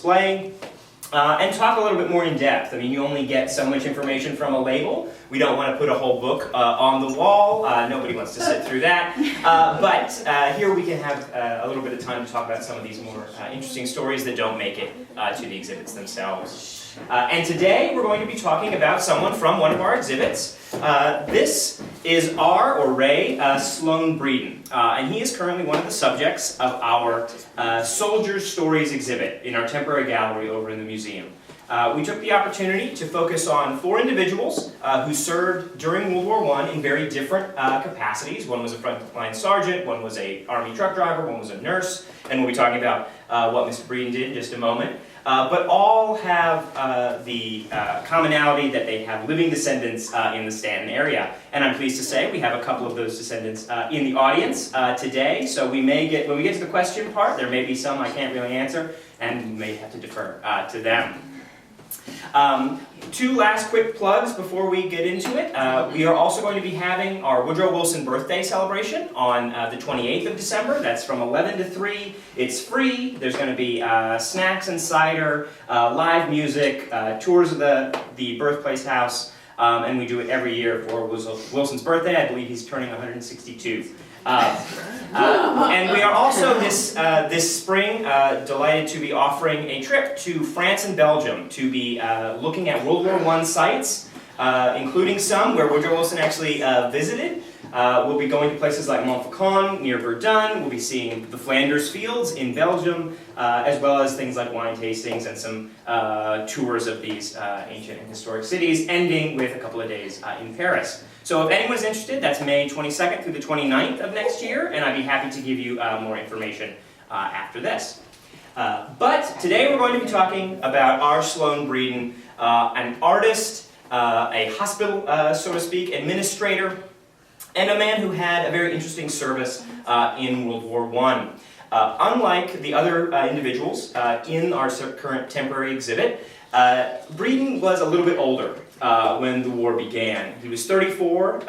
display, and talk a little bit more in depth. I mean, you only get so much information from a label. We don't want to put a whole book on the wall. Nobody wants to sit through that. But here we can have a little bit of time to talk about some of these more interesting stories that don't make it to the exhibits themselves. And today we're going to be talking about someone from one of our exhibits. This is Ray Sloan Bredin, and he is currently one of the subjects of our Soldiers' Stories exhibit in our temporary gallery over in the museum. We took the opportunity to focus on 4 individuals who served during World War I in very different capacities. One was a frontline sergeant, one was an Army truck driver, one was a nurse, and we'll be talking about what Mr. Bredin did in just a moment. But all have the commonality that they have living descendants in the Stanton area. And I'm pleased to say we have a couple of those descendants in the audience today. So we may get, when we get to the question part, there may be some I can't really answer, and we may have to defer to them. 2 last quick plugs before we get into it. We are also going to be having our Woodrow Wilson birthday celebration on the 28th of December. That's from 11 to 3. It's free. There's going to be snacks and cider, live music, tours of the birthplace house, and we do it every year for Wilson's birthday. I believe he's turning 162. And we are also this spring delighted to be offering a trip to France and Belgium to be looking at World War I sites, including some where Woodrow Wilson actually visited. We'll be going to places like Montfaucon near Verdun. We'll be seeing the Flanders Fields in Belgium, as well as things like wine tastings and some tours of these ancient and historic cities, ending with a couple of days in Paris. So if anyone's interested, that's May 22nd through the 29th of next year, and I'd be happy to give you more information after this. But today we're going to be talking about R. Sloan Bredin, an artist, a hospital, so to speak, administrator, and a man who had a very interesting service in World War I. Unlike the other individuals in our current temporary exhibit, Bredin was a little bit older when the war began. He was 34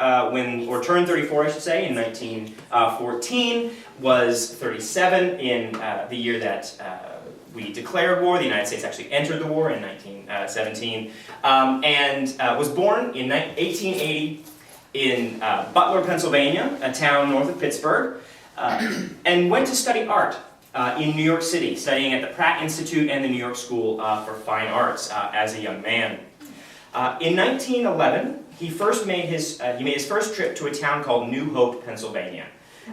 turned 34, I should say, in 1914, was 37 in the year that we declared war. The United States actually entered the war in 1917, and was born in 1880 in Butler, Pennsylvania, a town north of Pittsburgh, and went to study art in New York City, studying at the Pratt Institute and the New York School for Fine Arts as a young man. In 1911, he made his first trip to a town called New Hope, Pennsylvania.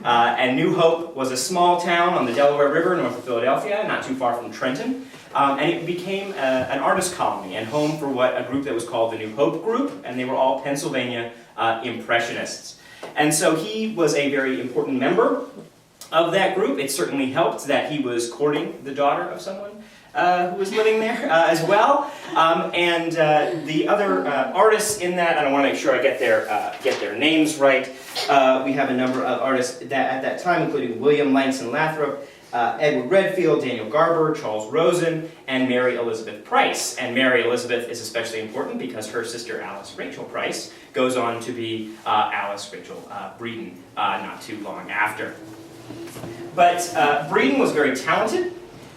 And New Hope was a small town on the Delaware River north of Philadelphia, not too far from Trenton. And it became an artist colony and home for a group that was called the New Hope Group, and they were all Pennsylvania Impressionists. And so he was a very important member of that group. It certainly helped that he was courting the daughter of someone who was living there as well. And the other artists in that, and I want to make sure I get their names right. We have a number of artists at that time, including William Langston Lathrop, Edward Redfield, Daniel Garber, Charles Rosen, and Mary Elizabeth Price. And Mary Elizabeth is especially important because her sister Alice Rachel Price goes on to be Alice Rachel Bredin not too long after. But Bredin was very talented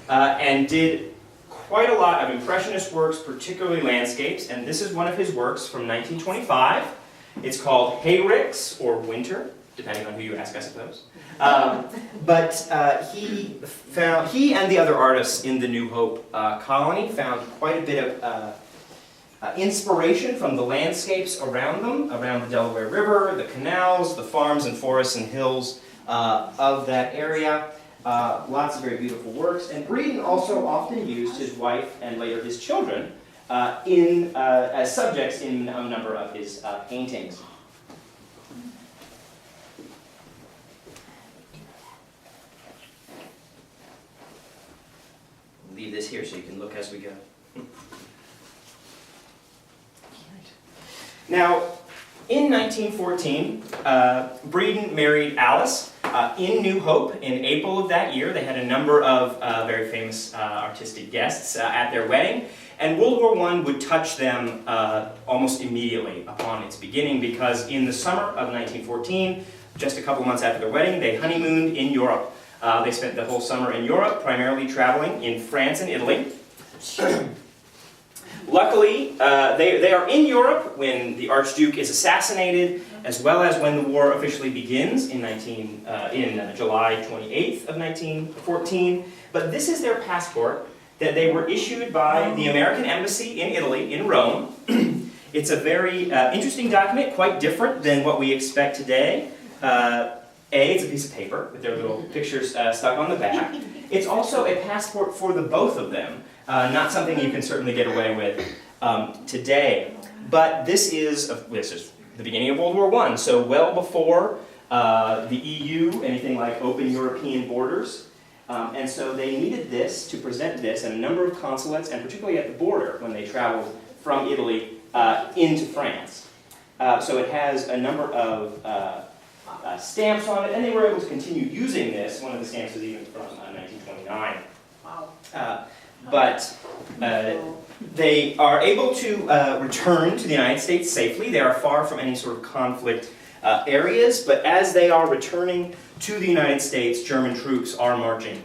and did quite a lot of Impressionist works, particularly landscapes, and this is one of his works from 1925. It's called Hayricks, or Winter, depending on who you ask, I suppose. But he and the other artists in the New Hope colony found quite a bit of inspiration from the landscapes around them, around the Delaware River, the canals, the farms and forests and hills of that area. Lots of very beautiful works. And Bredin also often used his wife and later his children as subjects in a number of his paintings. Leave this here so you can look as we go. Now, in 1914, Bredin married Alice in New Hope in April of that year. They had a number of very famous artistic guests at their wedding. And World War I would touch them almost immediately upon its beginning, because in the summer of 1914, just a couple months after their wedding, they honeymooned in Europe. They spent the whole summer in Europe, primarily traveling in France and Italy. Luckily, they are in Europe when the Archduke is assassinated, as well as when the war officially begins in July 28th of 1914. But this is their passport that they were issued by the American Embassy in Italy, in Rome. It's a very interesting document, quite different than what we expect today. It's a piece of paper with their little pictures stuck on the back. It's also a passport for the both of them, not something you can certainly get away with today. But this is the beginning of World War I, so well before the EU, anything like open European borders. And so they needed this to present this at a number of consulates, and particularly at the border when they traveled from Italy into France. So it has a number of stamps on it, and they were able to continue using this. One of the stamps is even from 1929. Wow. But they are able to return to the United States safely. They are far from any sort of conflict areas, but as they are returning to the United States, German troops are marching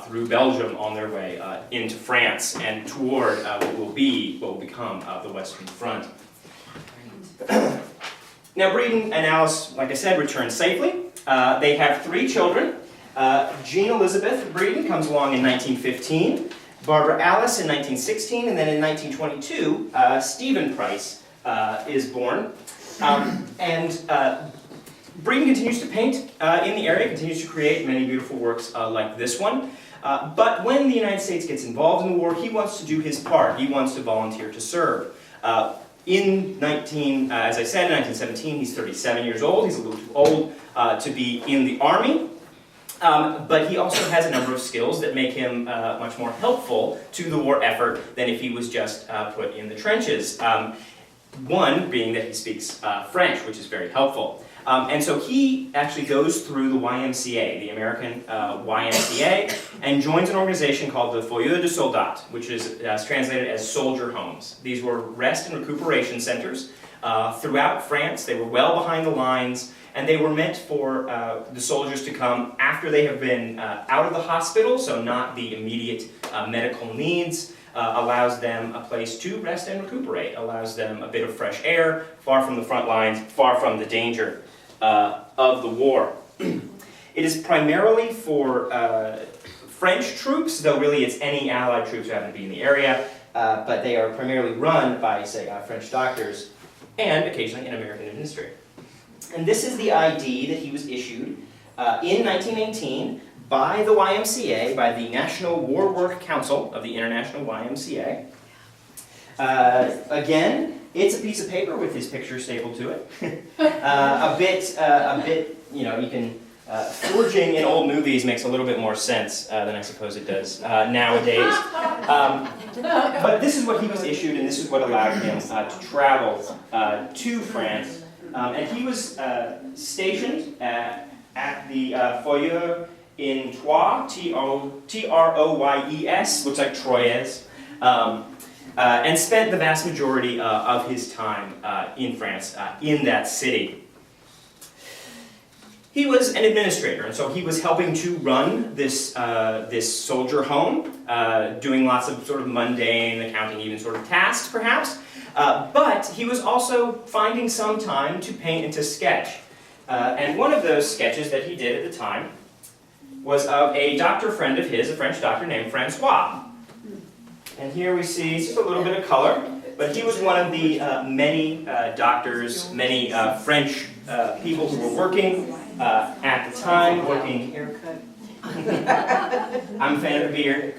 through Belgium on their way into France and toward what will become the Western Front. Now, Bredin and Alice, like I said, return safely. They have 3 children. Jean Elizabeth Bredin comes along in 1915, Barbara Alice in 1916, and then in 1922, Stephen Price is born. Bredin continues to paint in the area, continues to create many beautiful works like this one. But when the United States gets involved in the war, he wants to do his part. He wants to volunteer to serve. As I said, in 1917, he's 37 years old. He's a little too old to be in the Army. But he also has a number of skills that make him much more helpful to the war effort than if he was just put in the trenches. One being that he speaks French, which is very helpful. And so he actually goes through the YMCA, the American YMCA, and joins an organization called the Foyer de Soldats, which is translated as soldier homes. These were rest and recuperation centers throughout France. They were well behind the lines, and they were meant for the soldiers to come after they have been out of the hospital, so not the immediate medical needs. Allows them a place to rest and recuperate, allows them a bit of fresh air, far from the front lines, far from the danger of the war. It is primarily for French troops, though really it's any Allied troops who happen to be in the area, but they are primarily run by, say, French doctors and occasionally an American administrator. And this is the ID that he was issued in 1918 by the YMCA, by the National War Work Council of the International YMCA. Again, it's a piece of paper with his picture stapled to it. a bit, you know, you can, forging in old movies makes a little bit more sense than I suppose it does nowadays. But this is what he was issued, and this is what allowed him to travel to France. And he was stationed at the Foyer in Troyes, T-R-O-Y-E-S, looks like Troyes, and spent the vast majority of his time in France, in that city. He was an administrator, and so he was helping to run this soldier home, doing lots of sort of mundane, accounting even sort of tasks, perhaps. But he was also finding some time to paint and to sketch. And one of those sketches that he did at the time was of a doctor friend of his, a French doctor named Francois. And here we see just a little bit of color, but he was one of the many doctors, many French people who were working at the time, working. Haircut. I'm a fan of the beard.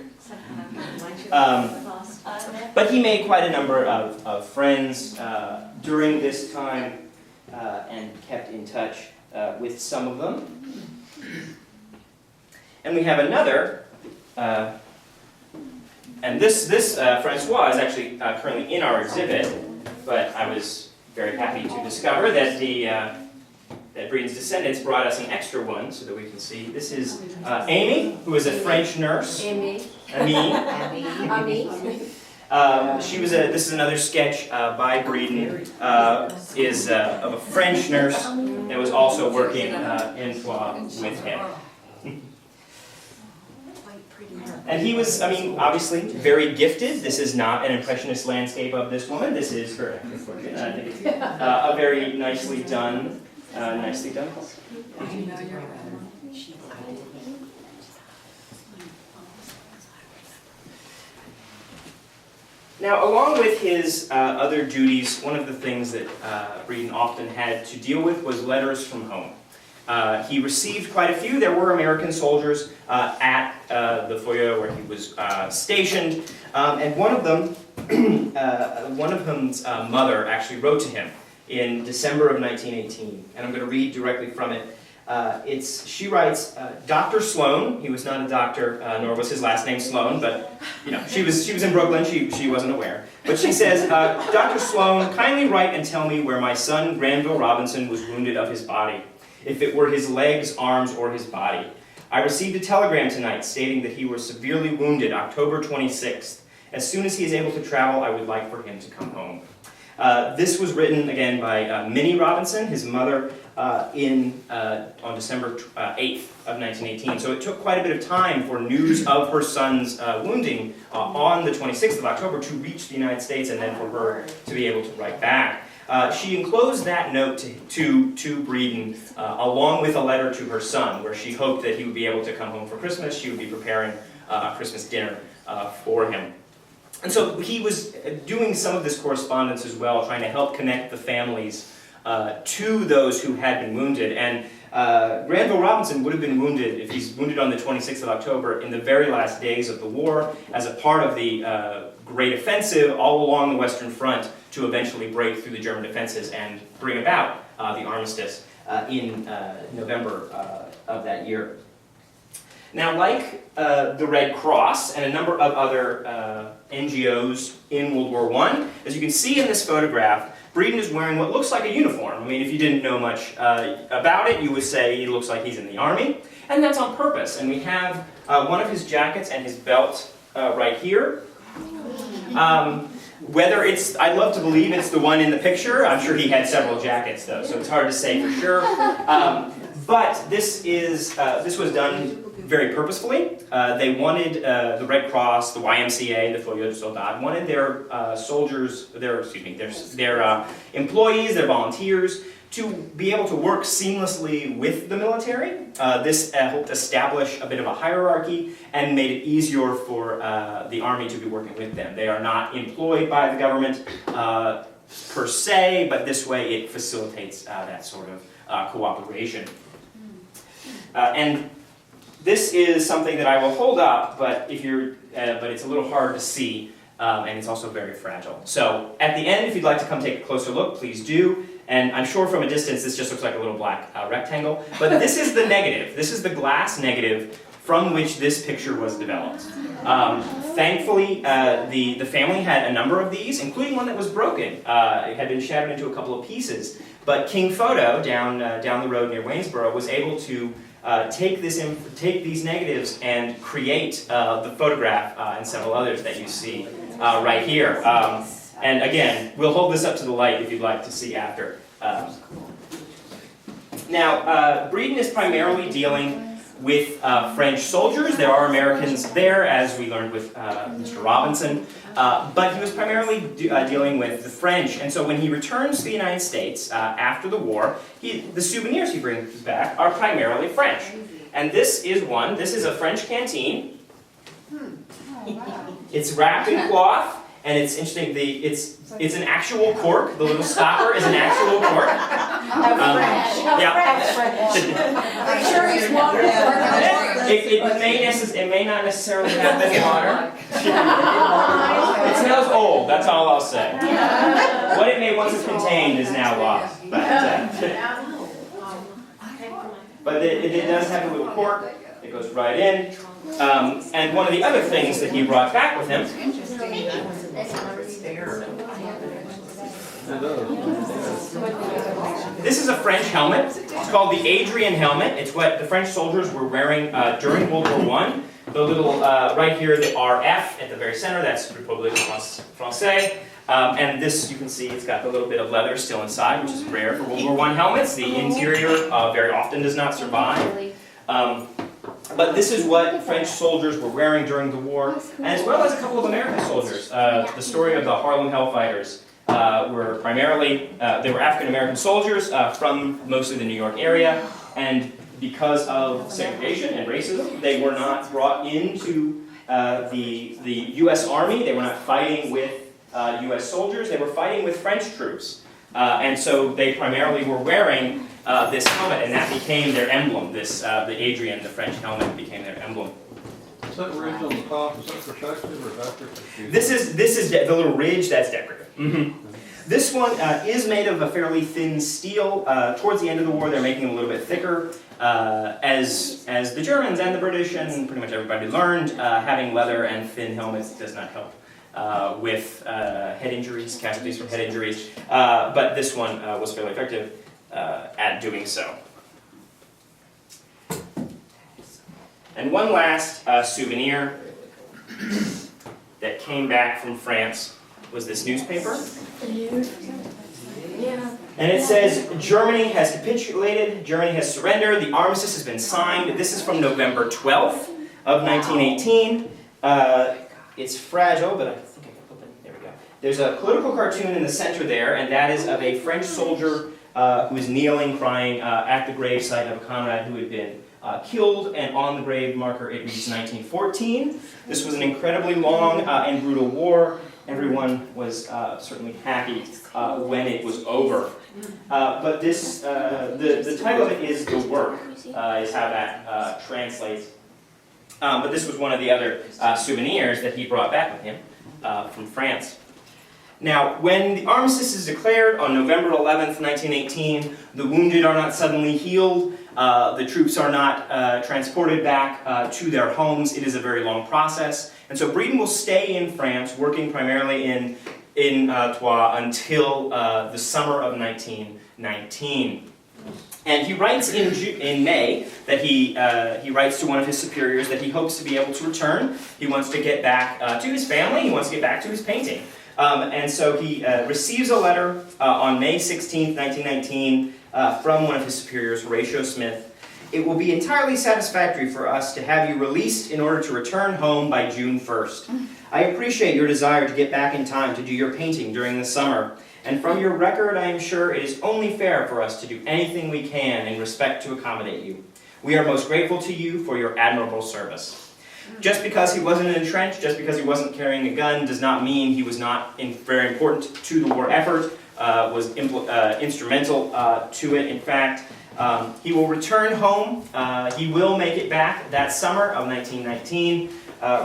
But he made quite a number of friends during this time and kept in touch with some of them. And we have another, and this Francois is actually currently in our exhibit, but I was very happy to discover that that Bredin's descendants brought us an extra one so that we can see. This is Amy, who is a French nurse. Amy. She was this is another sketch by Bredin, is of a French nurse that was also working in Troyes with him. And he was, I mean, obviously very gifted. This is not an impressionist landscape of this woman. This is her active portrait. I think it's a very nicely done portrait. Now, along with his other duties, one of the things that Bredin often had to deal with was letters from home. He received quite a few. There were American soldiers at the foyer where he was stationed, and one of them's mother actually wrote to him in December of 1918, and I'm going to read directly from it. She writes, Dr. Sloan, he was not a doctor, nor was his last name Sloan, but you know, she was in Brooklyn, she wasn't aware. But she says, Dr. Sloan, kindly write and tell me where my son Granville Robinson was wounded of his body, if it were his legs, arms, or his body. I received a telegram tonight stating that he was severely wounded October 26th. As soon as he is able to travel, I would like for him to come home. This was written, again, by Minnie Robinson, his mother, on December 8th of 1918. So it took quite a bit of time for news of her son's wounding on the 26th of October to reach the United States, and then for her to be able to write back. She enclosed that note to Bredin along with a letter to her son, where she hoped that he would be able to come home for Christmas. She would be preparing a Christmas dinner for him. And so he was doing some of this correspondence as well, trying to help connect the families to those who had been wounded. And Granville Robinson would have been wounded, if he's wounded on the 26th of October, in the very last days of the war as a part of the Great Offensive all along the Western Front to eventually break through the German defenses and bring about the armistice in November of that year. Now, like the Red Cross and a number of other NGOs in World War I, as you can see in this photograph, Bredin is wearing what looks like a uniform. I mean, if you didn't know much about it, you would say he looks like he's in the Army, and that's on purpose. And we have one of his jackets and his belt right here. Whether it's, I'd love to believe it's the one in the picture. I'm sure he had several jackets, though, so it's hard to say for sure. But this was done very purposefully. They wanted the Red Cross, the YMCA, the Foyer de Soldat, wanted their their employees, their volunteers, to be able to work seamlessly with the military. This helped establish a bit of a hierarchy and made it easier for the Army to be working with them. They are not employed by the government per se, but this way it facilitates that sort of cooperation. And this is something that I will hold up, but but it's a little hard to see, and it's also very fragile. So at the end, if you'd like to come take a closer look, please do. And I'm sure from a distance this just looks like a little black rectangle, but this is the negative. This is the glass negative from which this picture was developed. Thankfully, the family had a number of these, including one that was broken. It had been shattered into a couple of pieces, but King Photo down the road near Waynesboro was able to take these negatives and create the photograph and several others that you see right here. And again, we'll hold this up to the light if you'd like to see after. Now, Bredin is primarily dealing with French soldiers. There are Americans there, as we learned with Mr. Robinson, but he was primarily dealing with the French. And so when he returns to the United States after the war, the souvenirs he brings back are primarily French. And this is a French canteen. It's wrapped in cloth. And it's interesting, it's an actual cork. The little stopper is an actual cork. I'm sure he's water. It may not necessarily have been water. It smells old, that's all I'll say. What it may once have contained is now lost. But it does have a little cork. It goes right in. And one of the other things that he brought back with him. This is a French helmet. It's called the Adrian helmet. It's what the French soldiers were wearing during World War I. The little, right here, the RF at the very center, that's République Française. And this, you can see, it's got the little bit of leather still inside, which is rare for World War I helmets. The interior very often does not survive. But this is what French soldiers were wearing during the war, and as well as a couple of American soldiers. The story of the Harlem Hellfighters were primarily, they were African-American soldiers from mostly the New York area, and because of segregation and racism, they were not brought into the U.S. Army. They were not fighting with U.S. soldiers. They were fighting with French troops. And so they primarily were wearing this helmet, and that became their emblem. The Adrian, the French helmet, became their emblem. Is that ridge on the top, is that protective or is that decorative? This is the little ridge, that's decorative. Mm-hmm. This one is made of a fairly thin steel. Towards the end of the war, they're making it a little bit thicker. As the Germans and the British and pretty much everybody learned, having leather and thin helmets does not help with head injuries, casualties from head injuries. But this one was fairly effective at doing so. And one last souvenir that came back from France was this newspaper. And it says, Germany has capitulated, Germany has surrendered, the armistice has been signed. This is from November 12th of 1918. It's fragile, but I think I can open it. There we go. There's a political cartoon in the center there, and that is of a French soldier who is kneeling, crying at the gravesite of a comrade who had been killed, and on the grave marker it reads 1914. This was an incredibly long and brutal war. Everyone was certainly happy when it was over. But this, the title of it is The Work, is how that translates. But this was one of the other souvenirs that he brought back with him from France. Now, when the armistice is declared on November 11th, 1918, the wounded are not suddenly healed. The troops are not transported back to their homes. It is a very long process. And so Bredin will stay in France, working primarily in Troyes until the summer of 1919. And he writes in May that he writes to one of his superiors that he hopes to be able to return. He wants to get back to his family. He wants to get back to his painting. And so he receives a letter on May 16th, 1919, from one of his superiors, Horatio Smith. It will be entirely satisfactory for us to have you released in order to return home by June 1st. I appreciate your desire to get back in time to do your painting during the summer. And from your record, I am sure it is only fair for us to do anything we can in respect to accommodate you. We are most grateful to you for your admirable service. Just because he wasn't entrenched, just because he wasn't carrying a gun, does not mean he was not very important to the war effort, was instrumental to it. In fact, he will return home. He will make it back that summer of 1919,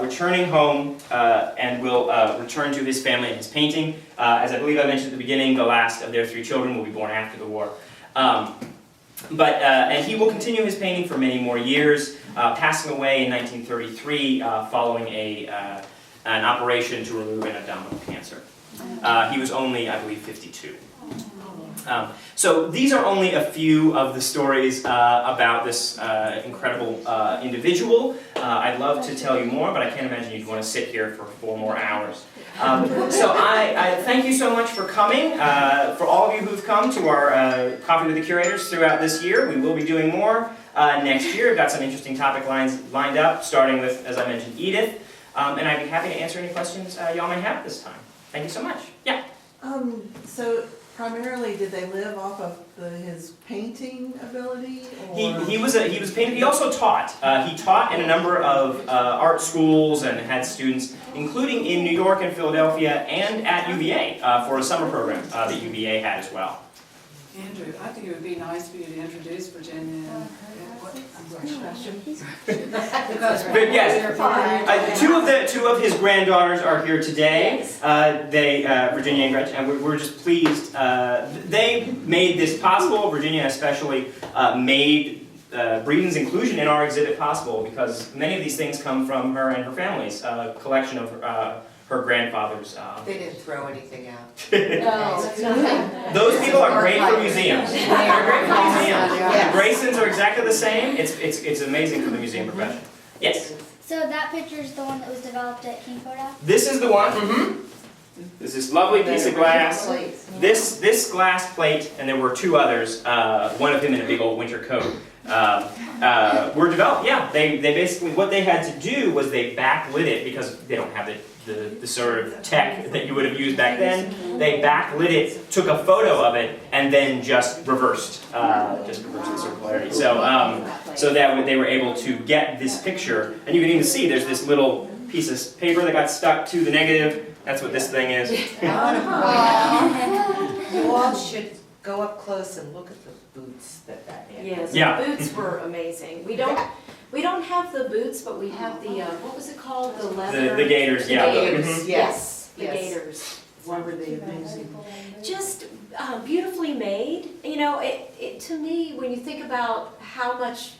returning home, and will return to his family and his painting. As I believe I mentioned at the beginning, the last of their 3 children will be born after the war. And he will continue his painting for many more years, passing away in 1933 following an operation to remove an abdominal cancer. He was only, I believe, 52. So these are only a few of the stories about this incredible individual. I'd love to tell you more, but I can't imagine you'd want to sit here for 4 more hours. So I thank you so much for coming. For all of you who've come to our Coffee with the Curators throughout this year, we will be doing more next year. We've got some interesting topic lines lined up, starting with, as I mentioned, Edith. And I'd be happy to answer any questions y'all may have this time. Thank you so much. Yeah? So primarily, did they live off of his painting ability? Or? He was a painter. He also taught. He taught in a number of art schools and had students, including in New York and Philadelphia and at UVA for a summer program that UVA had as well. Andrew, I think it would be nice for you to introduce Virginia. But yes, two of his granddaughters are here today. Virginia and Gretchen, and we're just pleased. They made this possible. Virginia especially made Bredin's inclusion in our exhibit possible because many of these things come from her and her family's collection of her grandfather's. They didn't throw anything out. No. Those people are great for museums. They're great for museums. Yes. The Graysons are exactly the same. It's amazing for the museum profession. Yes? So that picture is the one that was developed at King Photo? This is the one. Mm-hmm. There's this lovely piece of glass. This glass plate, and there were 2 others, one of him in a big old winter coat. were developed. Yeah, they basically, what they had to do was they backlit it because they don't have the sort of tech that you would have used back then. They backlit it, took a photo of it, and then just reversed the circularity. So that they were able to get this picture, and you can even see there's this little piece of paper that got stuck to the negative. That's what this thing is. You all should go up close and look at the boots that had. Yes, Yeah. the boots were amazing. We don't have the boots, but we have the, what was it called, the leather? The gaiters, The yeah. gaiters, Mhm. yes, the Yes. gaiters. Why were they amazing? Just beautifully made. You know, it to me, when you think about how much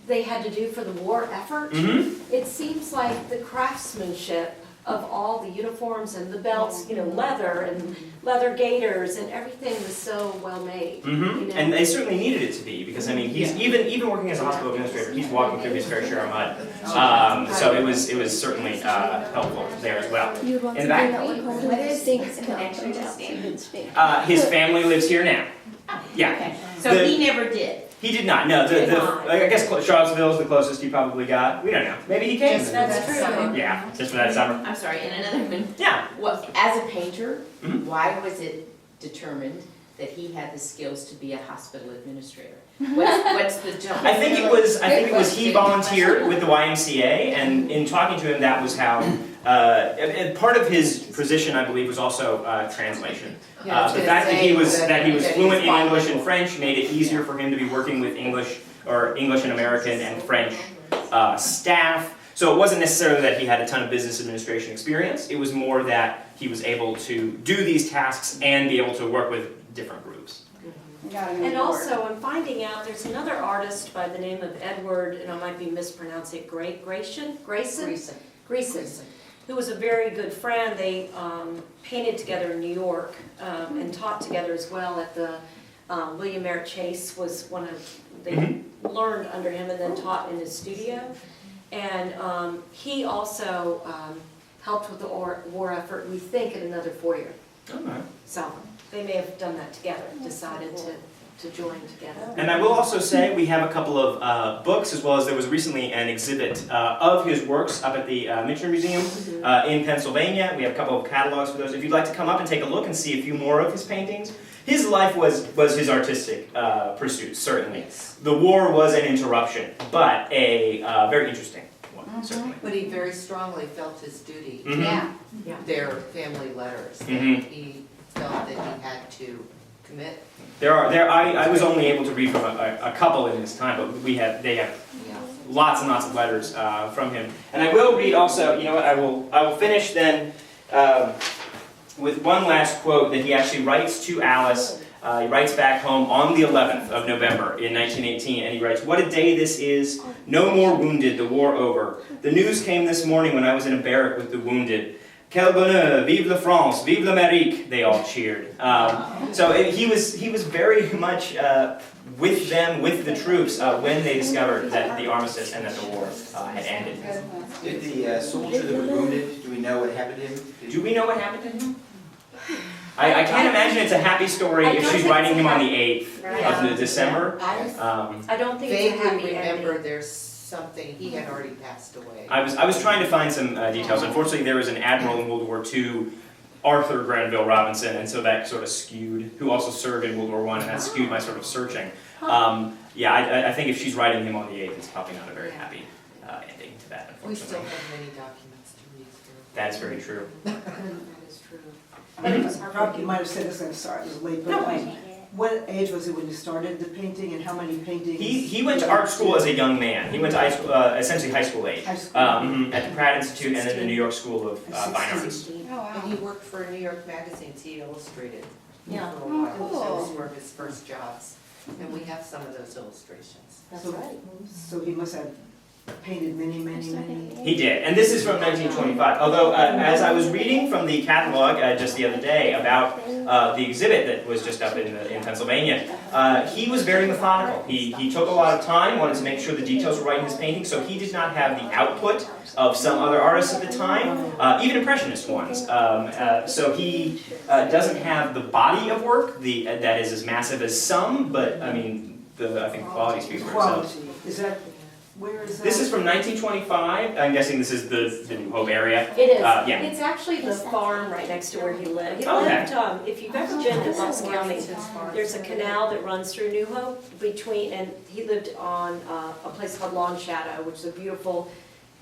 they had to do for the war effort, Mhm. it seems like the craftsmanship of all the uniforms and the belts, you know, leather and leather gaiters and everything was so well made. You know? And they certainly needed it to be, because I mean, he's even working as a hospital administrator, he's walking through his fair share of mud. So it was certainly helpful there as well. You would want In to the bring back? that one home. What is Stinks his and connection to out. Stan? His family lives here now. Yeah. Okay, so The- he never did. He did not. No, Did not. I guess Charlottesville's the closest he probably got. We don't know. Maybe he came. That's true. Yeah, just for that summer. I'm sorry, and another one, Yeah. well, as a painter, Mhm. why was it determined that he had the skills to be a hospital administrator? What's the jump? I think it was he volunteered with the YMCA, and in talking to him, that was how. And part of his position, I believe, was also translation. The fact that he was fluent in English and French made it easier for him to be working with English and American and French staff. So it wasn't necessarily that he had a ton of business administration experience. It was more that he was able to do these tasks and be able to work with different groups. And also, I'm finding out there's another artist by the name of Edward, and I might be mispronouncing it, Grayson, who was a very good friend. They painted together in New York and taught together as well at the William Merritt Chase was one of, they learned under him and then taught in his studio. And he also helped with the war effort, we think, at another foyer. Okay. So they may have done that together, decided to join together. And I will also say we have a couple of books, as well as there was recently an exhibit of his works up at the Michener Museum in Pennsylvania. We have a couple of catalogs for those. If you'd like to come up and take a look and see a few more of his paintings. His life was his artistic pursuit, certainly. The war was an interruption, but a very interesting one, certainly. But he very strongly felt his duty to Mhm. their family letters. Mhm. He felt that he had to commit. I was only able to read from a couple in this time, but they have lots and lots of letters from him. And I will read also, you know what, I will finish then with one last quote that he actually writes to Alice. He writes back home on the 11th of November in 1918, and he writes, "What a day this is. No more wounded, the war over. The news came this morning when I was in a barrack with the wounded. Quel bonheur, vive la France, vive l'Amérique," they all cheered. So he was very much with them, with the troops, when they discovered that the armistice and that the war had ended. Did the soldier that was wounded, do we know what happened to him? Do we know what happened to him? I can't imagine it's a happy story I if don't she's think writing it's him on happy. the 8th Right. of December. I don't think it's a happy Vaguely remember ending. there's something, he had already passed away. I was trying to find some details. Unfortunately, there was an admiral in World War II, Arthur Granville Robinson, and so that sort of skewed, who also served in World War I, and that skewed my sort of searching. I think if she's writing him on the 8th, it's probably not a very happy ending to that, We still unfortunately. have many documents to read through. That's very true. That is true. Rob, you might have said this, I'm sorry, it was late, but what age was it when you started the painting and how many paintings? He went to art school as a young man. He went to essentially high school age. High school. At the Pratt Institute and then the New York School of Fine Arts. And he worked for New York magazines, he illustrated for a Yeah. while. That was one of his first jobs. And we have some of those illustrations. That's So- right. So he must have painted many. He did, and this is from 1925. Although, as I was reading from the catalog just the other day about the exhibit that was just up in Pennsylvania, he was very methodical. He took a lot of time, wanted to make sure the details were right in his painting, so he did not have the output of some other artists at the time, even Impressionist ones. So he doesn't have the body of work that is as massive as some, but I mean, I think quality speaks for itself. Quality, is that, where is that? This is from 1925. I'm guessing this is the New Hope area. It is. Yeah. It's actually the farm right next to where he lived. He Okay. lived, if you've ever been to Bucks County, there's a canal that runs through New Hope and he lived on a place called Long Shadow, which is a beautiful,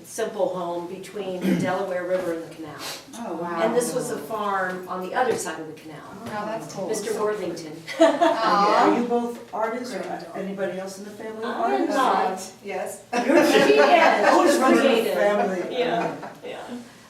simple home between the Delaware River and the canal. Oh, wow. And this was a farm on the other side of the canal. Oh, that's cool. Mr. Worthington. Are you both artists or anybody else in the family I'm artists? not. Yes. She is. I always She's wondered if creative. family. Yeah, yeah.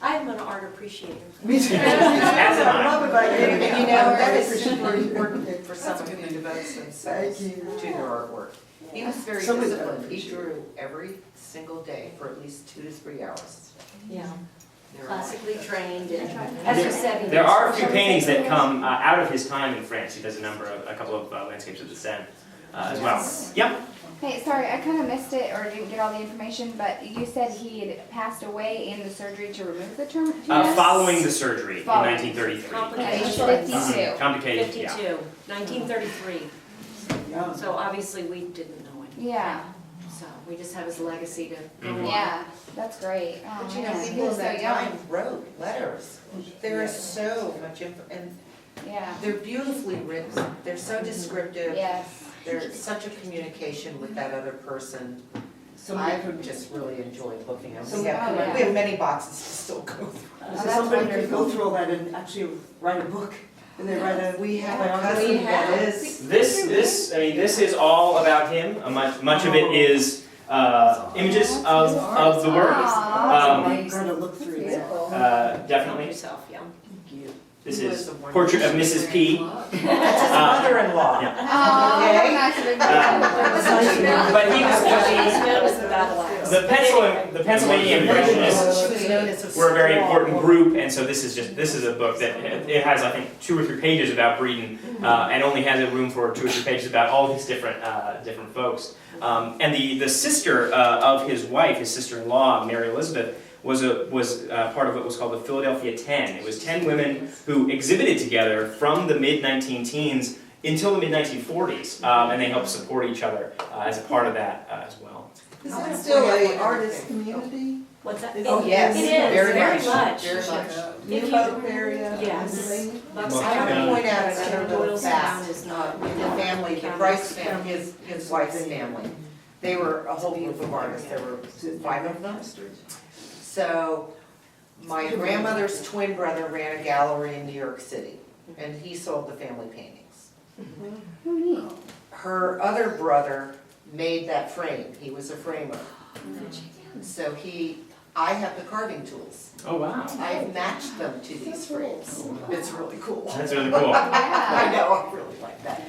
I'm an art appreciator. Me too. As am I. I love it, I get And it. you know, that is Appreciate super it. important for someone who devotes themselves Thank to you. their artwork. He was very Somebody disciplined. He appreciate it. drew every single day for at least 2 to 3 hours. Yeah. They were- Classically trained and, as you said, he There are a was- few paintings that come out of his time in France. He does a couple of landscapes of the Seine as well. Yep. Hey, sorry, I kind of missed it or didn't get all the information, but you said he had passed away in the surgery to remove the tumor? Following the surgery in Following. 1933. At age Complications. 52. Complicated, yeah. 52, 1933. Yeah. So obviously we didn't know him. Yeah, So we just have his legacy to go Mhm. on. yeah, that's great. Oh, But you know, man, he people was of so that young. time wrote letters. There is so much and Yeah, they're beautifully written. They're so descriptive. yes. There's such a communication with that other person. Somebody I could, just really enjoyed looking at So- them. We Oh, yeah. have many boxes to still go through. so that's somebody could wonderful. go through all that and actually write a book, and they write a. We have biography. a cousin that is. This is all about him. Much of it is images of the work. I'm trying to look through that. Beautiful. Help Definitely. yourself, yeah. This He was is a wonderful- portrait of Mrs. P. That's his mother-in-law. Yeah. Oh, Okay. that's a big But he was He's known as the battle axe. the Pennsylvania Impressionists She was known as a were a very strong important woman. group, and so this is a book that it has, I think, 2 or 3 pages about Bredin, and only has a room for 2 or 3 pages about all these different folks. And the sister of his wife, his sister-in-law, Mary Elizabeth, was part of what was called the Philadelphia 10. It was 10 women who exhibited together from the mid-19-teens until the mid-1940s, and they helped support each other as a part of that as well. Is it still a artist community? What's that? Oh, yes, It is, very very much, much. very much. New If you- Hope area? Yes. Pennsylvania? Bucks I have to County, point out another little Doylestown fact, is not. in the family, the Bryce family, his wife's family. They were a whole group of artists, there were 5 of them. So, my grandmother's twin brother ran a gallery in New York City, and he sold the family paintings. Oh, neat. Her other brother made that frame, he was a framer. So I have the carving tools. Oh, wow. I've matched them to these frames. It's really cool. That's really cool. I Yeah. know, I really like that.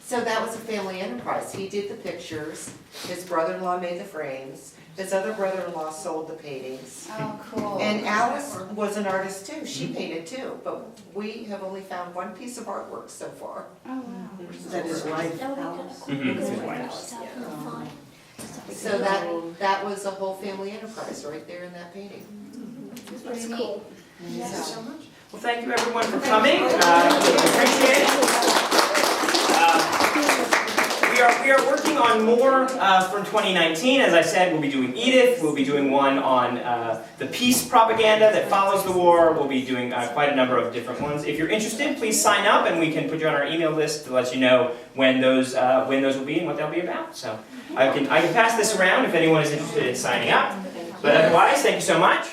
So that was a family enterprise. He did the pictures, his brother-in-law made the frames, his other brother-in-law sold the paintings. Oh, cool. And Alice was an artist too, she painted too, but we have only found 1 piece of artwork so far. Oh, wow. Is that his wife? That would be kind of cool. Mhm. Because His we wife. got stuff in the font. So that was a whole family enterprise right there in that painting. Pretty neat. So- Well, thank you everyone for coming. We appreciate it. We are working on more from 2019. As I said, we'll be doing Edith. We'll be doing one on the peace propaganda that follows the war. We'll be doing quite a number of different ones. If you're interested, please sign up, and we can put you on our email list to let you know when those will be and what they'll be about. So I can pass this around if anyone is interested in signing up. But otherwise, thank you so much.